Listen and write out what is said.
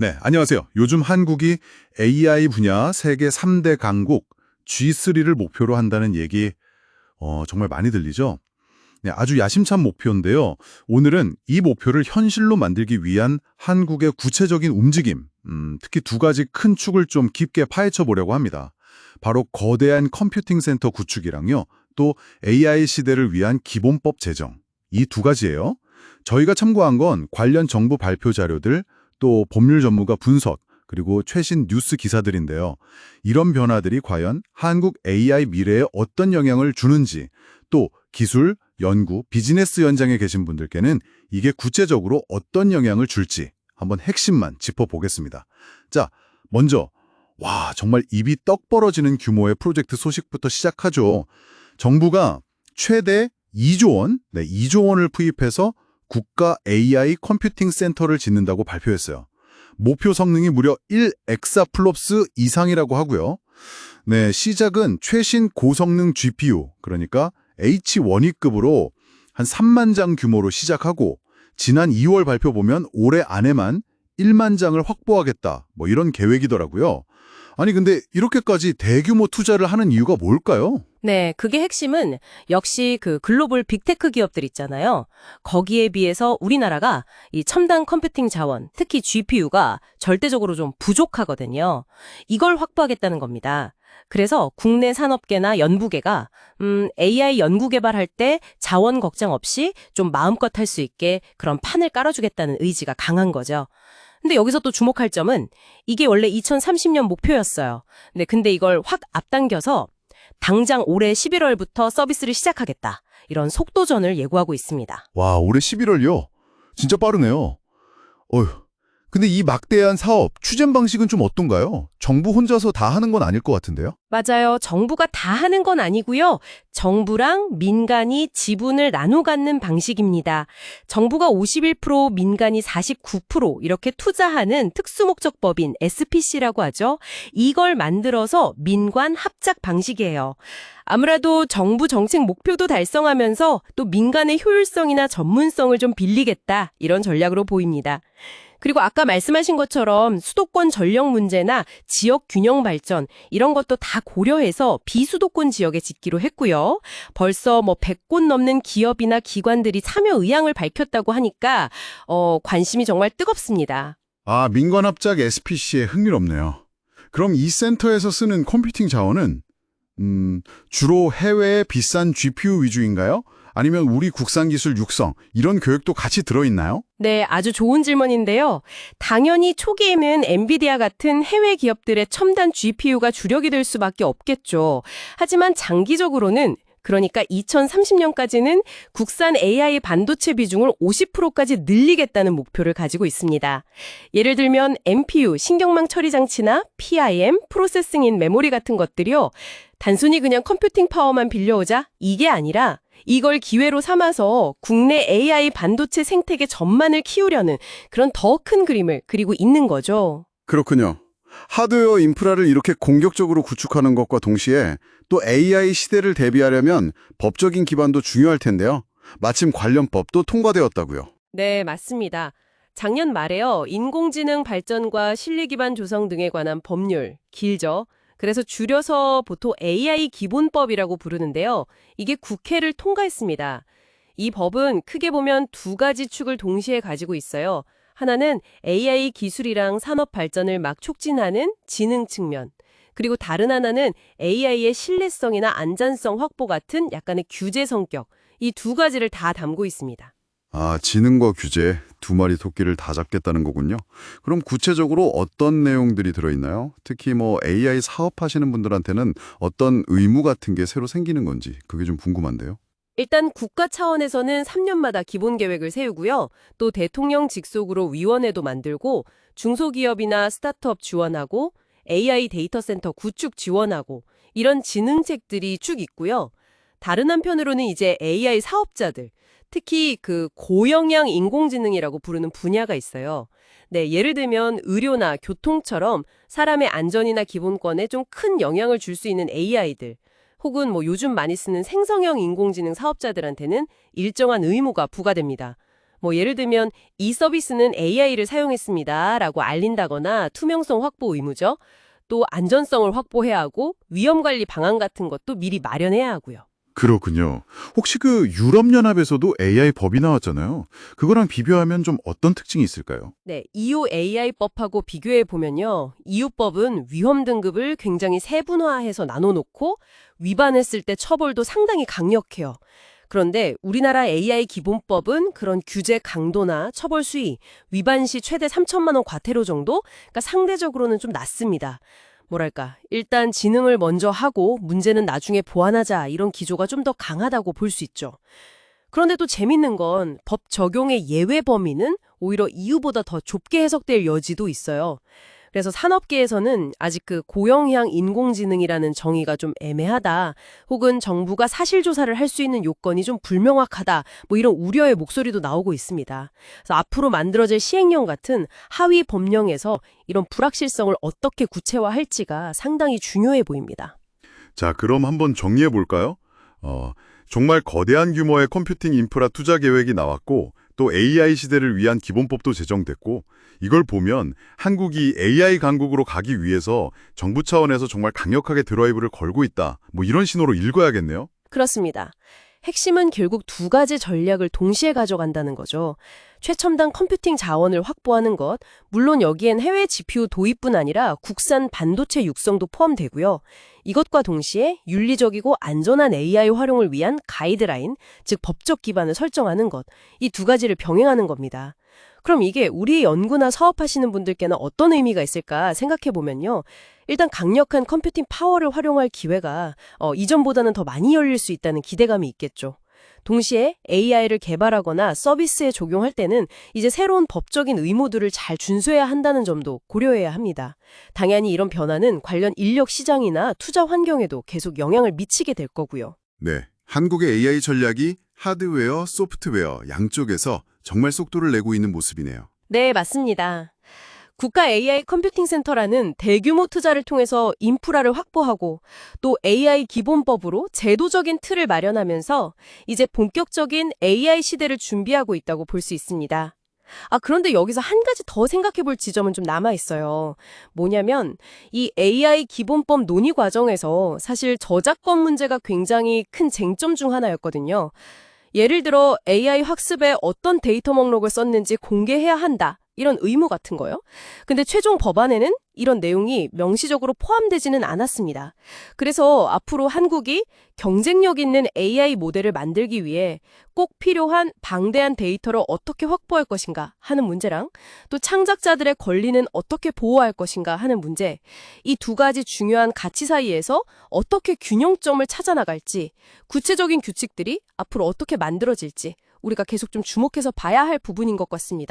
네, 안녕하세요. 요즘 한국이 AI 분야 세계 3대 강국 G3를 목표로 한다는 얘기 정말 많이 들리죠? 네, 아주 야심찬 목표인데요. 오늘은 이 목표를 현실로 만들기 위한 한국의 구체적인 움직임, 특히 두 가지 큰 축을 좀 깊게 파헤쳐 보려고 합니다. 바로 거대한 컴퓨팅 센터 구축이랑요. 또 AI 시대를 위한 기본법 제정. 이 두 가지예요. 저희가 참고한 건 관련 정부 발표 자료들, 또 법률 전문가 분석, 그리고 최신 뉴스 기사들인데요. 이런 변화들이 과연 한국 AI 미래에 어떤 영향을 주는지, 또 기술, 연구, 비즈니스 현장에 계신 분들께는 이게 구체적으로 어떤 영향을 줄지 한번 핵심만 짚어보겠습니다. 자, 먼저 정말 입이 떡 벌어지는 규모의 프로젝트 소식부터 시작하죠. 정부가 최대 2조 원, 2조 원을 투입해서 국가 AI 컴퓨팅 센터를 짓는다고 발표했어요. 목표 성능이 무려 1엑사플롭스 이상이라고 하고요. 네, 시작은 최신 고성능 GPU, 그러니까 H1위급으로 한 3만 장 규모로 시작하고 지난 2월 발표 보면 올해 안에만 1만 장을 확보하겠다. 이런 계획이더라고요. 아니 근데 이렇게까지 대규모 투자를 하는 이유가 뭘까요? 네, 그게 핵심은 역시 그 글로벌 빅테크 기업들 있잖아요. 거기에 비해서 우리나라가 이 첨단 컴퓨팅 자원, 특히 GPU가 절대적으로 좀 부족하거든요. 이걸 확보하겠다는 겁니다. 그래서 국내 산업계나 연구계가 AI 연구 개발할 때 자원 걱정 없이 좀 마음껏 할 수 있게 그런 판을 깔아주겠다는 의지가 강한 거죠. 근데 여기서 또 주목할 점은 이게 원래 2030년 목표였어요. 근데 이걸 확 앞당겨서 당장 올해 11월부터 서비스를 시작하겠다. 이런 속도전을 예고하고 있습니다. 와, 올해 11월요? 진짜 빠르네요. 어휴. 근데 이 막대한 사업, 추진 방식은 좀 어떤가요? 정부 혼자서 다 하는 건 아닐 것 같은데요? 맞아요. 정부가 다 하는 건 아니고요. 정부랑 민간이 지분을 나눠 갖는 방식입니다. 정부가 51%, 민간이 49% 이렇게 투자하는 특수목적법인 SPC라고 하죠. 이걸 만들어서 민관 합작 방식이에요. 아무래도 정부 정책 목표도 달성하면서 또 민간의 효율성이나 전문성을 좀 빌리겠다 이런 전략으로 보입니다. 그리고 아까 말씀하신 것처럼 수도권 전력 문제나 지역 균형 발전 이런 것도 다 고려해서 비수도권 지역에 짓기로 했고요. 벌써 100곳 넘는 기업이나 기관들이 참여 의향을 밝혔다고 하니까 관심이 정말 뜨겁습니다. 아, 민관합작 SPC에 흥미롭네요. 그럼 이 센터에서 쓰는 컴퓨팅 자원은 주로 해외의 비싼 GPU 위주인가요? 아니면 우리 국산 기술 육성, 이런 교육도 같이 들어있나요? 네, 아주 좋은 질문인데요. 당연히 초기에는 엔비디아 같은 해외 기업들의 첨단 GPU가 주력이 될 수밖에 없겠죠. 하지만 장기적으로는 그러니까 2030년까지는 국산 AI 반도체 비중을 50%까지 늘리겠다는 목표를 가지고 있습니다. 예를 들면 NPU, 신경망 처리 장치나 PIM, 프로세싱 인 메모리 같은 것들이요. 단순히 그냥 컴퓨팅 파워만 빌려오자 이게 아니라 이걸 기회로 삼아서 국내 AI 반도체 생태계 전반을 키우려는 그런 더 큰 그림을 그리고 있는 거죠. 그렇군요. 하드웨어 인프라를 이렇게 공격적으로 구축하는 것과 동시에 또 AI 시대를 대비하려면 법적인 기반도 중요할 텐데요. 마침 관련 법도 통과되었다고요. 네, 맞습니다. 작년 말에요. 인공지능 발전과 실리 기반 조성 등에 관한 법률, 길죠. 그래서 줄여서 보통 AI 기본법이라고 부르는데요. 이게 국회를 통과했습니다. 이 법은 크게 보면 두 가지 축을 동시에 가지고 있어요. 하나는 AI 기술이랑 산업 발전을 막 촉진하는 지능 측면, 그리고 다른 하나는 AI의 신뢰성이나 안전성 확보 같은 약간의 규제 성격, 이 두 가지를 다 담고 있습니다. 아, 지능과 규제, 두 마리 토끼를 다 잡겠다는 거군요. 그럼 구체적으로 어떤 내용들이 들어있나요? 특히 AI 사업하시는 분들한테는 어떤 의무 같은 게 새로 생기는 건지 그게 좀 궁금한데요. 일단 국가 차원에서는 3년마다 기본 계획을 세우고요. 또 대통령 직속으로 위원회도 만들고 중소기업이나 스타트업 지원하고 AI 데이터 센터 구축 지원하고 이런 진흥책들이 쭉 있고요. 다른 한편으로는 이제 AI 사업자들, 특히 그 고영양 인공지능이라고 부르는 분야가 있어요. 네, 예를 들면 의료나 교통처럼 사람의 안전이나 기본권에 좀 큰 영향을 줄 수 있는 AI들, 혹은 요즘 많이 쓰는 생성형 인공지능 사업자들한테는 일정한 의무가 부과됩니다. 뭐 예를 들면 이 서비스는 AI를 사용했습니다라고 알린다거나 투명성 확보 의무죠. 또 안전성을 확보해야 하고 위험 관리 방안 같은 것도 미리 마련해야 하고요. 그렇군요. 혹시 그 유럽연합에서도 AI 법이 나왔잖아요. 그거랑 비교하면 좀 어떤 특징이 있을까요? 네, EU AI법하고 비교해 보면요. EU법은 위험 등급을 굉장히 세분화해서 나눠놓고 위반했을 때 처벌도 상당히 강력해요. 그런데 우리나라 AI 기본법은 그런 규제 강도나 처벌 수위, 위반 시 최대 3천만 원 과태료 정도? 그러니까 상대적으로는 좀 낮습니다. 뭐랄까, 일단 지능을 먼저 하고 문제는 나중에 보완하자 이런 기조가 좀 더 강하다고 볼 수 있죠. 그런데 또 재밌는 건 법 적용의 예외 범위는 오히려 이유보다 더 좁게 해석될 여지도 있어요. 그래서 산업계에서는 아직 그 고영향 인공지능이라는 정의가 좀 애매하다, 혹은 정부가 사실조사를 할 수 있는 요건이 좀 불명확하다, 뭐 이런 우려의 목소리도 나오고 있습니다. 그래서 앞으로 만들어질 시행령 같은 하위 법령에서 이런 불확실성을 어떻게 구체화할지가 상당히 중요해 보입니다. 자, 그럼 한번 정리해 볼까요? 정말 거대한 규모의 컴퓨팅 인프라 투자 계획이 나왔고 또 AI 시대를 위한 기본법도 제정됐고 이걸 보면 한국이 AI 강국으로 가기 위해서 정부 차원에서 정말 강력하게 드라이브를 걸고 있다. 뭐 이런 신호로 읽어야겠네요. 그렇습니다. 핵심은 결국 두 가지 전략을 동시에 가져간다는 거죠. 최첨단 컴퓨팅 자원을 확보하는 것, 물론 여기엔 해외 GPU 도입뿐 아니라 국산 반도체 육성도 포함되고요. 이것과 동시에 윤리적이고 안전한 AI 활용을 위한 가이드라인, 즉 법적 기반을 설정하는 것, 이 두 가지를 병행하는 겁니다. 그럼 이게 우리 연구나 사업하시는 분들께는 어떤 의미가 있을까 생각해 보면요. 일단 강력한 컴퓨팅 파워를 활용할 기회가 이전보다는 더 많이 열릴 수 있다는 기대감이 있겠죠. 동시에 AI를 개발하거나 서비스에 적용할 때는 이제 새로운 법적인 의무들을 잘 준수해야 한다는 점도 고려해야 합니다. 당연히 이런 변화는 관련 인력 시장이나 투자 환경에도 계속 영향을 미치게 될 거고요. 네, 한국의 AI 전략이 하드웨어, 소프트웨어 양쪽에서 정말 속도를 내고 있는 모습이네요. 네, 맞습니다. 국가 AI 컴퓨팅 센터라는 대규모 투자를 통해서 인프라를 확보하고 또 AI 기본법으로 제도적인 틀을 마련하면서 이제 본격적인 AI 시대를 준비하고 있다고 볼 수 있습니다. 그런데 여기서 한 가지 더 생각해 볼 지점은 좀 남아 있어요. 뭐냐면 이 AI 기본법 논의 과정에서 사실 저작권 문제가 굉장히 큰 쟁점 중 하나였거든요. 예를 들어 AI 학습에 어떤 데이터 목록을 썼는지 공개해야 한다, 이런 의무 같은 거요. 근데 최종 법안에는 이런 내용이 명시적으로 포함되지는 않았습니다. 그래서 앞으로 한국이 경쟁력 있는 AI 모델을 만들기 위해 꼭 필요한 방대한 데이터를 어떻게 확보할 것인가 하는 문제랑 또 창작자들의 권리는 어떻게 보호할 것인가 하는 문제, 이 두 가지 중요한 가치 사이에서 어떻게 균형점을 찾아 나갈지, 구체적인 규칙들이 앞으로 어떻게 만들어질지 우리가 계속 좀 주목해서 봐야 할 부분인 것 같습니다.